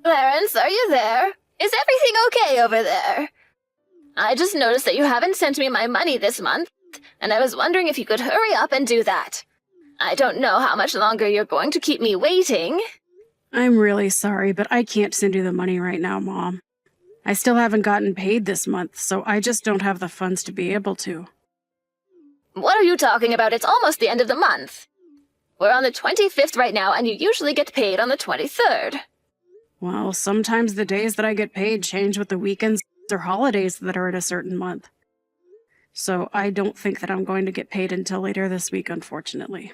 Clarence, are you there? Is everything okay over there? I just noticed that you haven't sent me my money this month, and I was wondering if you could hurry up and do that. I don't know how much longer you're going to keep me waiting. I'm really sorry, but I can't send you the money right now, Mom. I still haven't gotten paid this month, so I just don't have the funds to be able to. What are you talking about? It's almost the end of the month. We're on the 25th right now, and you usually get paid on the 23rd. Well, sometimes the days that I get paid change with the weekends or holidays that are in a certain month. So I don't think that I'm going to get paid until later this week, unfortunately.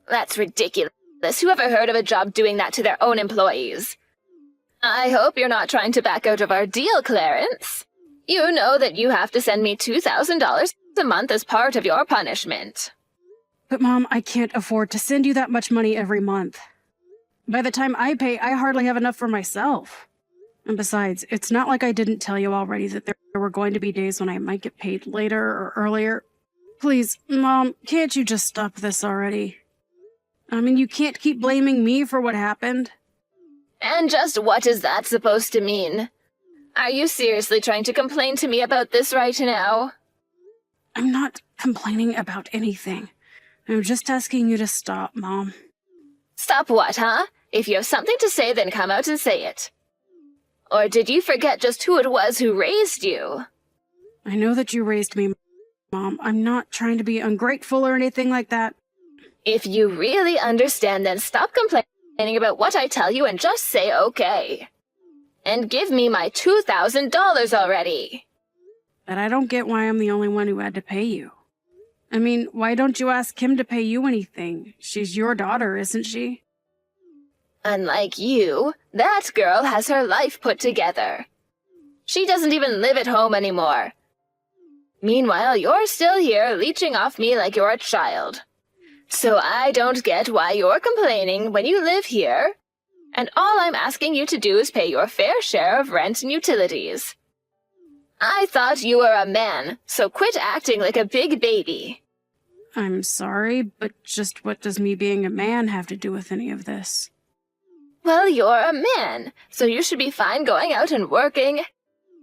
That's ridiculous. Who ever heard of a job doing that to their own employees? I hope you're not trying to back out of our deal, Clarence. You know that you have to send me $2,000 a month as part of your punishment. But Mom, I can't afford to send you that much money every month. By the time I pay, I hardly have enough for myself. And besides, it's not like I didn't tell you already that there were going to be days when I might get paid later or earlier. Please, Mom, can't you just stop this already? I mean, you can't keep blaming me for what happened. And just what is that supposed to mean? Are you seriously trying to complain to me about this right now? I'm not complaining about anything. I'm just asking you to stop, Mom. Stop what, huh? If you have something to say, then come out and say it. Or did you forget just who it was who raised you? I know that you raised me, Mom. I'm not trying to be ungrateful or anything like that. If you really understand, then stop complaining about what I tell you and just say okay. And give me my $2,000 already. But I don't get why I'm the only one who had to pay you. I mean, why don't you ask Kim to pay you anything? She's your daughter, isn't she? Unlike you, that girl has her life put together. She doesn't even live at home anymore. Meanwhile, you're still here leeching off me like you're a child. So I don't get why you're complaining when you live here, and all I'm asking you to do is pay your fair share of rent and utilities. I thought you were a man, so quit acting like a big baby. I'm sorry, but just what does me being a man have to do with any of this? Well, you're a man, so you should be fine going out and working,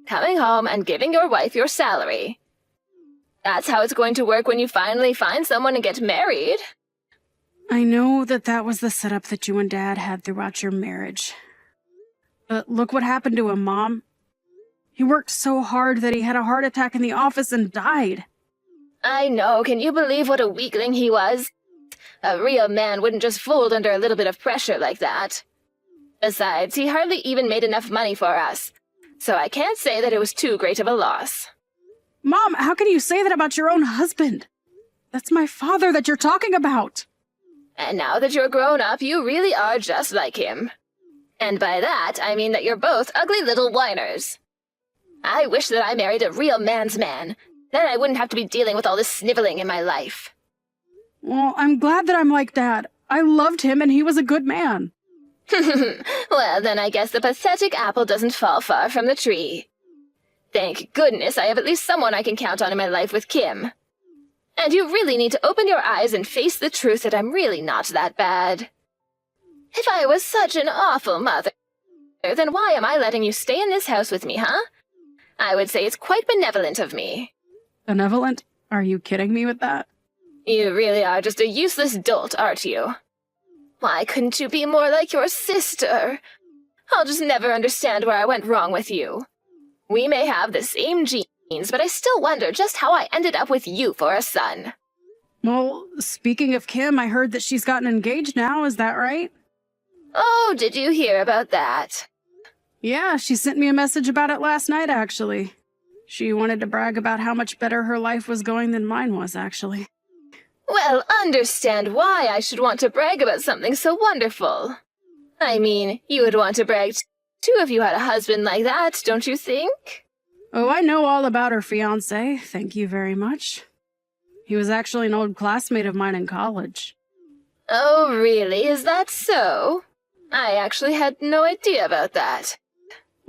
coming home and giving your wife your salary. That's how it's going to work when you finally find someone and get married. I know that that was the setup that you and Dad had throughout your marriage. But look what happened to him, Mom. He worked so hard that he had a heart attack in the office and died. I know, can you believe what a weakling he was? A real man wouldn't just fold under a little bit of pressure like that. Besides, he hardly even made enough money for us, so I can't say that it was too great of a loss. Mom, how can you say that about your own husband? That's my father that you're talking about. And now that you're grown up, you really are just like him. And by that, I mean that you're both ugly little whiners. I wish that I married a real man's man. Then I wouldn't have to be dealing with all this sniveling in my life. Well, I'm glad that I'm like Dad. I loved him and he was a good man. Well, then I guess the pathetic apple doesn't fall far from the tree. Thank goodness I have at least someone I can count on in my life with Kim. And you really need to open your eyes and face the truth that I'm really not that bad. If I was such an awful mother, then why am I letting you stay in this house with me, huh? I would say it's quite benevolent of me. Benevolent? Are you kidding me with that? You really are just a useless dolt, aren't you? Why couldn't you be more like your sister? I'll just never understand where I went wrong with you. We may have the same genes, but I still wonder just how I ended up with you for a son. Well, speaking of Kim, I heard that she's gotten engaged now, is that right? Oh, did you hear about that? Yeah, she sent me a message about it last night, actually. She wanted to brag about how much better her life was going than mine was, actually. Well, understand why I should want to brag about something so wonderful. I mean, you would want to brag too if you had a husband like that, don't you think? Oh, I know all about her fiancé, thank you very much. He was actually an old classmate of mine in college. Oh, really? Is that so? I actually had no idea about that.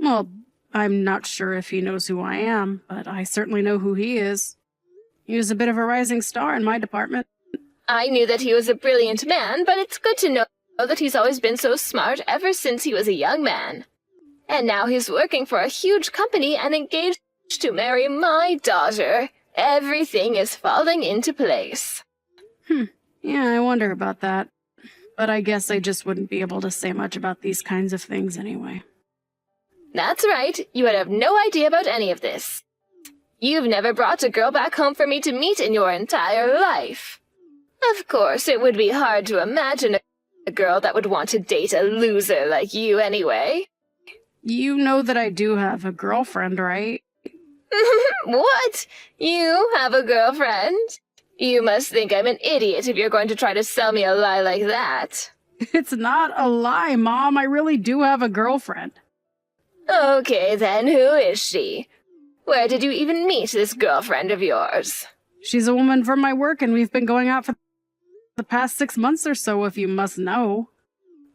Well, I'm not sure if he knows who I am, but I certainly know who he is. He was a bit of a rising star in my department. I knew that he was a brilliant man, but it's good to know that he's always been so smart ever since he was a young man. And now he's working for a huge company and engaged to marry my daughter. Everything is falling into place. Yeah, I wonder about that. But I guess I just wouldn't be able to say much about these kinds of things anyway. That's right. You would have no idea about any of this. You've never brought a girl back home for me to meet in your entire life. Of course, it would be hard to imagine a girl that would want to date a loser like you anyway. You know that I do have a girlfriend, right? What? You have a girlfriend? You must think I'm an idiot if you're going to try to sell me a lie like that. It's not a lie, Mom. I really do have a girlfriend. Okay, then who is she? Where did you even meet this girlfriend of yours? She's a woman from my work, and we've been going out for the past 6 months or so, if you must know.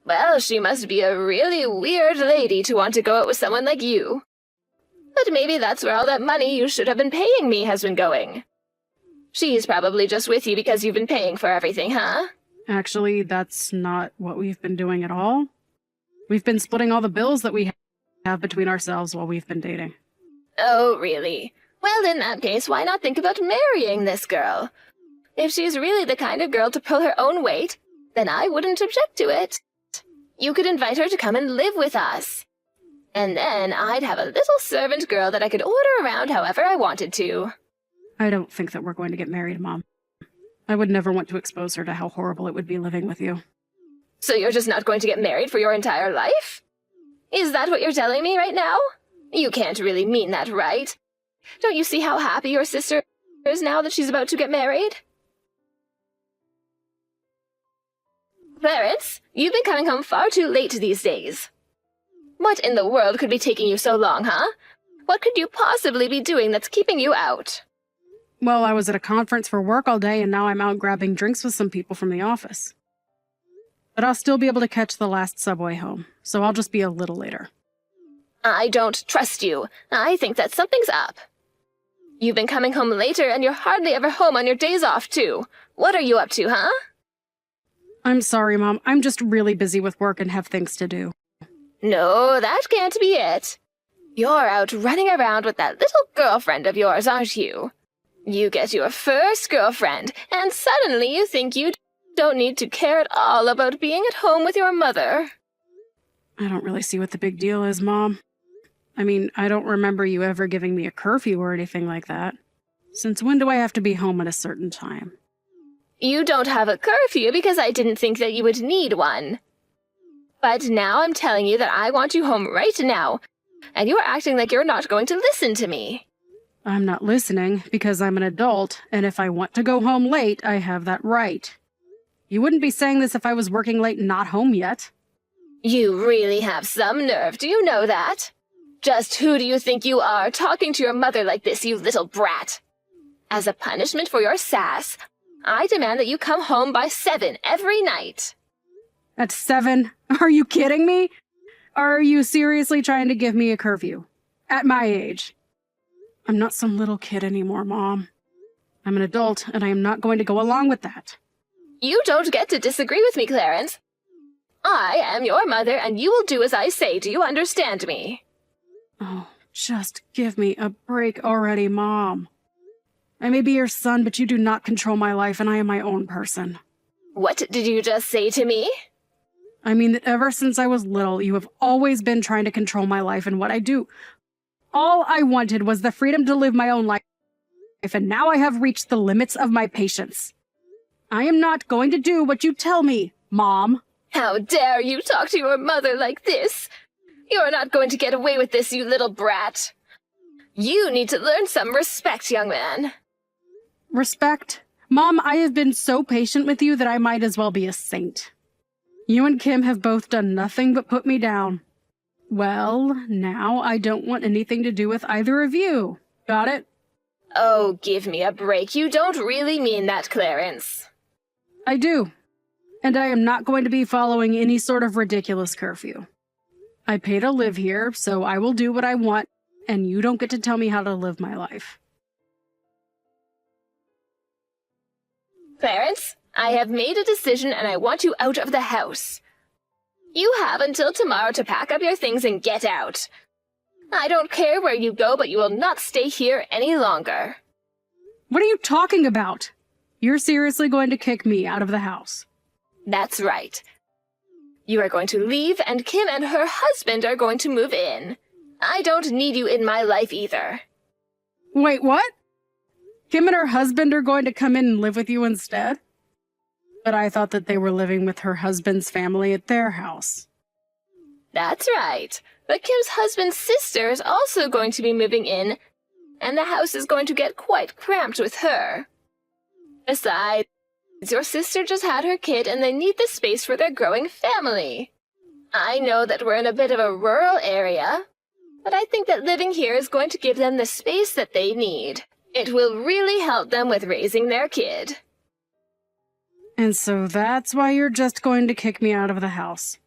Well, she must be a really weird lady to want to go out with someone like you. But maybe that's where all that money you should have been paying me has been going. She's probably just with you because you've been paying for everything, huh? Actually, that's not what we've been doing at all. We've been splitting all the bills that we have between ourselves while we've been dating. Oh, really? Well, in that case, why not think about marrying this girl? If she's really the kind of girl to pull her own weight, then I wouldn't object to it. You could invite her to come and live with us. And then I'd have a little servant girl that I could order around however I wanted to. I don't think that we're going to get married, Mom. I would never want to expose her to how horrible it would be living with you. So you're just not going to get married for your entire life? Is that what you're telling me right now? You can't really mean that, right? Don't you see how happy your sister is now that she's about to get married? Clarence, you've been coming home far too late these days. What in the world could be taking you so long, huh? What could you possibly be doing that's keeping you out? Well, I was at a conference for work all day, and now I'm out grabbing drinks with some people from the office. But I'll still be able to catch the last subway home, so I'll just be a little later. I don't trust you. I think that something's up. You've been coming home later, and you're hardly ever home on your days off, too. What are you up to, huh? I'm sorry, Mom. I'm just really busy with work and have things to do. No, that can't be it. You're out running around with that little girlfriend of yours, aren't you? You get your first girlfriend, and suddenly you think you don't need to care at all about being at home with your mother. I don't really see what the big deal is, Mom. I mean, I don't remember you ever giving me a curfew or anything like that. Since when do I have to be home at a certain time? You don't have a curfew because I didn't think that you would need one. But now I'm telling you that I want you home right now, and you're acting like you're not going to listen to me. I'm not listening because I'm an adult, and if I want to go home late, I have that right. You wouldn't be saying this if I was working late and not home yet. You really have some nerve, do you know that? Just who do you think you are, talking to your mother like this, you little brat? As a punishment for your sass, I demand that you come home by 7 every night. At 7? Are you kidding me? Are you seriously trying to give me a curfew? At my age? I'm not some little kid anymore, Mom. I'm an adult, and I am not going to go along with that. You don't get to disagree with me, Clarence. I am your mother, and you will do as I say. Do you understand me? Oh, just give me a break already, Mom. I may be your son, but you do not control my life, and I am my own person. What did you just say to me? I mean that ever since I was little, you have always been trying to control my life and what I do. All I wanted was the freedom to live my own life, and now I have reached the limits of my patience. I am not going to do what you tell me, Mom. How dare you talk to your mother like this? You're not going to get away with this, you little brat. You need to learn some respect, young man. Respect? Mom, I have been so patient with you that I might as well be a saint. You and Kim have both done nothing but put me down. Well, now I don't want anything to do with either of you. Got it? Oh, give me a break. You don't really mean that, Clarence. I do. And I am not going to be following any sort of ridiculous curfew. I pay to live here, so I will do what I want, and you don't get to tell me how to live my life. Clarence, I have made a decision and I want you out of the house. You have until tomorrow to pack up your things and get out. I don't care where you go, but you will not stay here any longer. What are you talking about? You're seriously going to kick me out of the house? That's right. You are going to leave, and Kim and her husband are going to move in. I don't need you in my life either. Wait, what? Kim and her husband are going to come in and live with you instead? But I thought that they were living with her husband's family at their house. That's right. But Kim's husband's sister is also going to be moving in, and the house is going to get quite cramped with her. Besides, your sister just had her kid and they need the space for their growing family. I know that we're in a bit of a rural area, but I think that living here is going to give them the space that they need. It will really help them with raising their kid. And so that's why you're just going to kick me out of the house.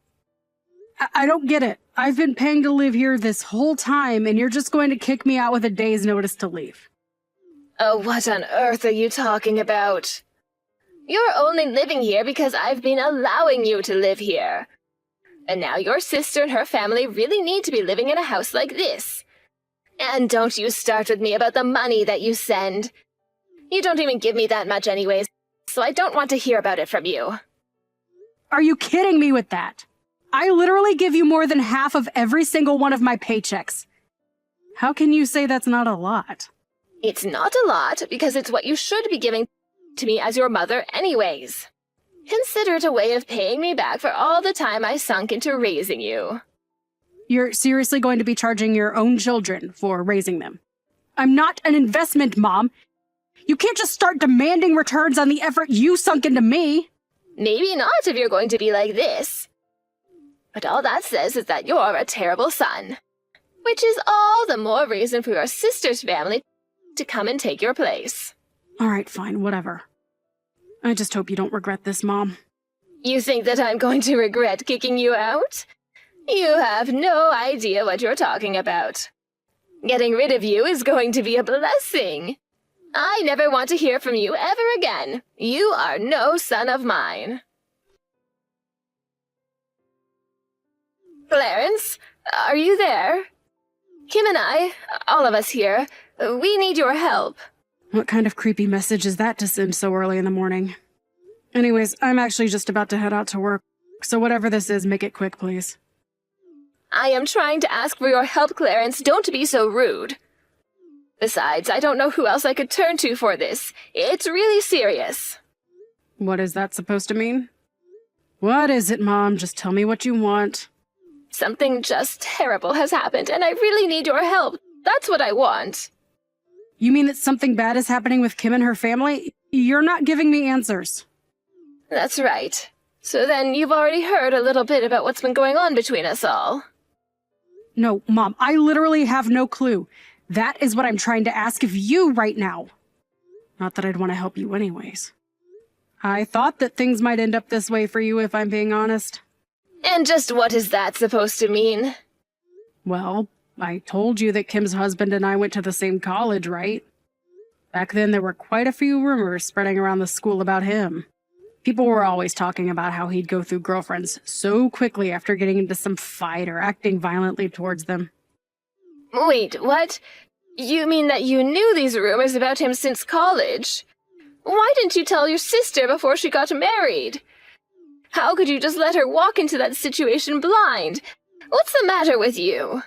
I don't get it. I've been paying to live here this whole time, and you're just going to kick me out with a day's notice to leave. Oh, what on earth are you talking about? You're only living here because I've been allowing you to live here. And now your sister and her family really need to be living in a house like this. And don't you start with me about the money that you send. You don't even give me that much anyways, so I don't want to hear about it from you. Are you kidding me with that? I literally give you more than half of every single one of my paychecks. How can you say that's not a lot? It's not a lot because it's what you should be giving to me as your mother anyways. Consider it a way of paying me back for all the time I sunk into raising you. You're seriously going to be charging your own children for raising them? I'm not an investment, Mom. You can't just start demanding returns on the effort you sunk into me. Maybe not if you're going to be like this. But all that says is that you're a terrible son. Which is all the more reason for your sister's family to come and take your place. All right, fine, whatever. I just hope you don't regret this, Mom. You think that I'm going to regret kicking you out? You have no idea what you're talking about. Getting rid of you is going to be a blessing. I never want to hear from you ever again. You are no son of mine. Clarence, are you there? Kim and I, all of us here, we need your help. What kind of creepy message is that to send so early in the morning? Anyways, I'm actually just about to head out to work, so whatever this is, make it quick, please. I am trying to ask for your help, Clarence. Don't be so rude. Besides, I don't know who else I could turn to for this. It's really serious. What is that supposed to mean? What is it, Mom? Just tell me what you want. Something just terrible has happened, and I really need your help. That's what I want. You mean that something bad is happening with Kim and her family? You're not giving me answers. That's right. So then you've already heard a little bit about what's been going on between us all. No, Mom, I literally have no clue. That is what I'm trying to ask of you right now. Not that I'd want to help you anyways. I thought that things might end up this way for you, if I'm being honest. And just what is that supposed to mean? Well, I told you that Kim's husband and I went to the same college, right? Back then, there were quite a few rumors spreading around the school about him. People were always talking about how he'd go through girlfriends so quickly after getting into some fight or acting violently towards them. Wait, what? You mean that you knew these rumors about him since college? Why didn't you tell your sister before she got married? How could you just let her walk into that situation blind? What's the matter with you?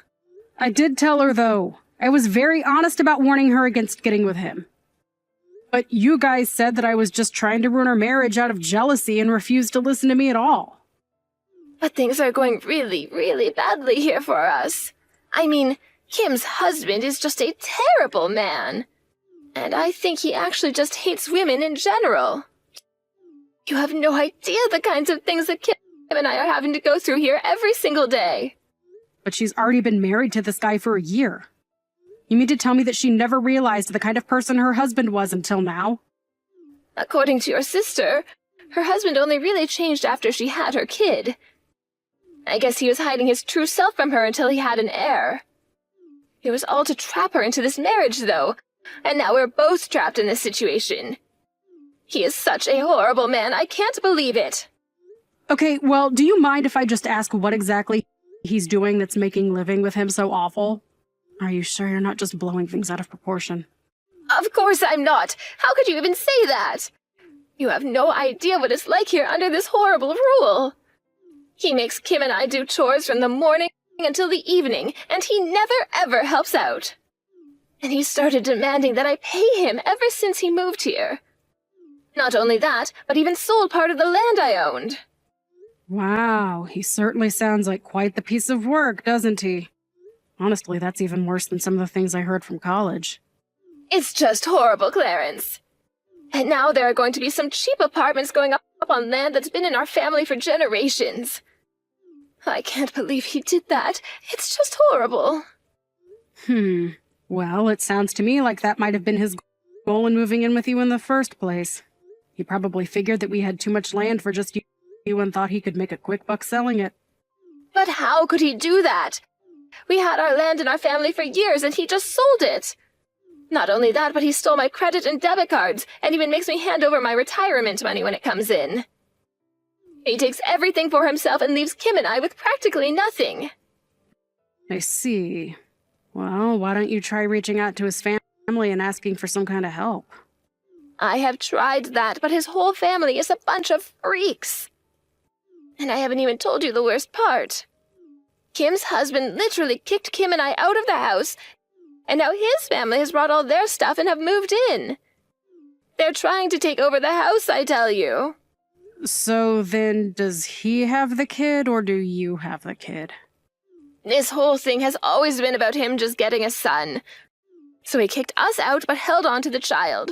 I did tell her, though. I was very honest about warning her against getting with him. But you guys said that I was just trying to ruin our marriage out of jealousy and refused to listen to me at all. But things are going really, really badly here for us. I mean, Kim's husband is just a terrible man. And I think he actually just hates women in general. You have no idea the kinds of things that Kim and I are having to go through here every single day. But she's already been married to this guy for a year. You mean to tell me that she never realized the kind of person her husband was until now? According to your sister, her husband only really changed after she had her kid. I guess he was hiding his true self from her until he had an heir. It was all to trap her into this marriage, though, and now we're both trapped in this situation. He is such a horrible man, I can't believe it. Okay, well, do you mind if I just ask what exactly he's doing that's making living with him so awful? Are you sure you're not just blowing things out of proportion? Of course I'm not. How could you even say that? You have no idea what it's like here under this horrible rule. He makes Kim and I do chores from the morning until the evening, and he never ever helps out. And he started demanding that I pay him ever since he moved here. Not only that, but even sold part of the land I owned. Wow, he certainly sounds like quite the piece of work, doesn't he? Honestly, that's even worse than some of the things I heard from college. It's just horrible, Clarence. And now there are going to be some cheap apartments going up on land that's been in our family for generations. I can't believe he did that. It's just horrible. Well, it sounds to me like that might have been his goal in moving in with you in the first place. He probably figured that we had too much land for just you and thought he could make a quick buck selling it. But how could he do that? We had our land in our family for years and he just sold it. Not only that, but he stole my credit and debit cards and even makes me hand over my retirement money when it comes in. He takes everything for himself and leaves Kim and I with practically nothing. I see. Well, why don't you try reaching out to his family and asking for some kind of help? I have tried that, but his whole family is a bunch of freaks. And I haven't even told you the worst part. Kim's husband literally kicked Kim and I out of the house, and now his family has brought all their stuff and have moved in. They're trying to take over the house, I tell you. So then, does he have the kid, or do you have the kid? This whole thing has always been about him just getting a son. So he kicked us out but held on to the child.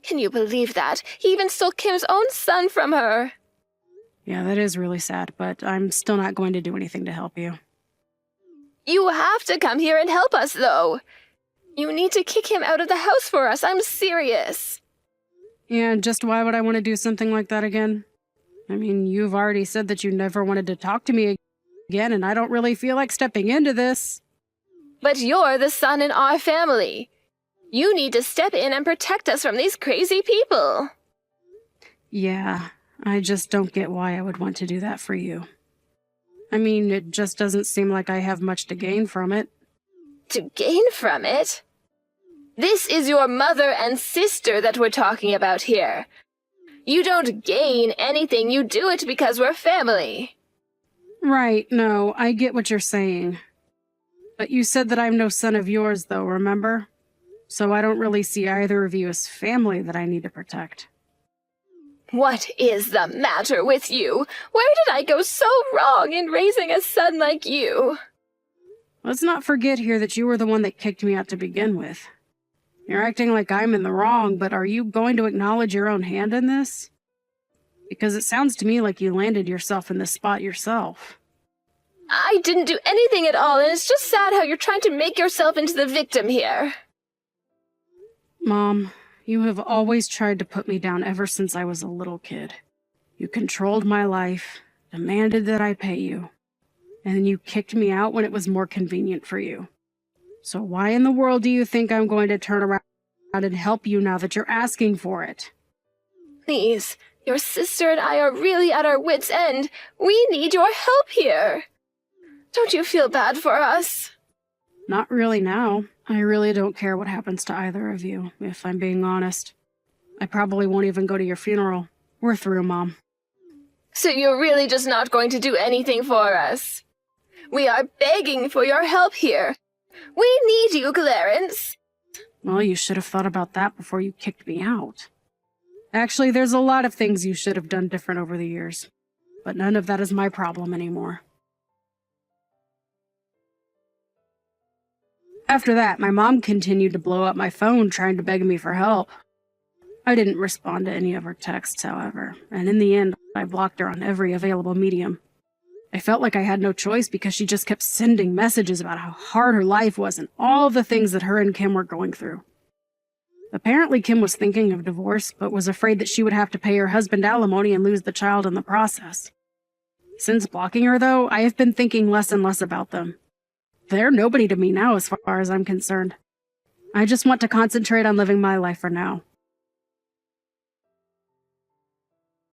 Can you believe that? He even stole Kim's own son from her. Yeah, that is really sad, but I'm still not going to do anything to help you. You have to come here and help us, though. You need to kick him out of the house for us. I'm serious. And just why would I want to do something like that again? I mean, you've already said that you never wanted to talk to me again, and I don't really feel like stepping into this. But you're the son in our family. You need to step in and protect us from these crazy people. Yeah, I just don't get why I would want to do that for you. I mean, it just doesn't seem like I have much to gain from it. To gain from it? This is your mother and sister that we're talking about here. You don't gain anything, you do it because we're family. Right, no, I get what you're saying. But you said that I'm no son of yours, though, remember? So I don't really see either of you as family that I need to protect. What is the matter with you? Where did I go so wrong in raising a son like you? Let's not forget here that you were the one that kicked me out to begin with. You're acting like I'm in the wrong, but are you going to acknowledge your own hand in this? Because it sounds to me like you landed yourself in this spot yourself. I didn't do anything at all, and it's just sad how you're trying to make yourself into the victim here. Mom, you have always tried to put me down ever since I was a little kid. You controlled my life, demanded that I pay you, and then you kicked me out when it was more convenient for you. So why in the world do you think I'm going to turn around and help you now that you're asking for it? Please, your sister and I are really at our wits' end. We need your help here. Don't you feel bad for us? Not really now. I really don't care what happens to either of you, if I'm being honest. I probably won't even go to your funeral. We're through, Mom. So you're really just not going to do anything for us? We are begging for your help here. We need you, Clarence. Well, you should have thought about that before you kicked me out. Actually, there's a lot of things you should have done different over the years, but none of that is my problem anymore. After that, my mom continued to blow up my phone trying to beg me for help. I didn't respond to any of her texts, however, and in the end, I blocked her on every available medium. I felt like I had no choice because she just kept sending messages about how hard her life was and all the things that her and Kim were going through. Apparently, Kim was thinking of divorce, but was afraid that she would have to pay her husband alimony and lose the child in the process. Since blocking her, though, I have been thinking less and less about them. They're nobody to me now as far as I'm concerned. I just want to concentrate on living my life for now,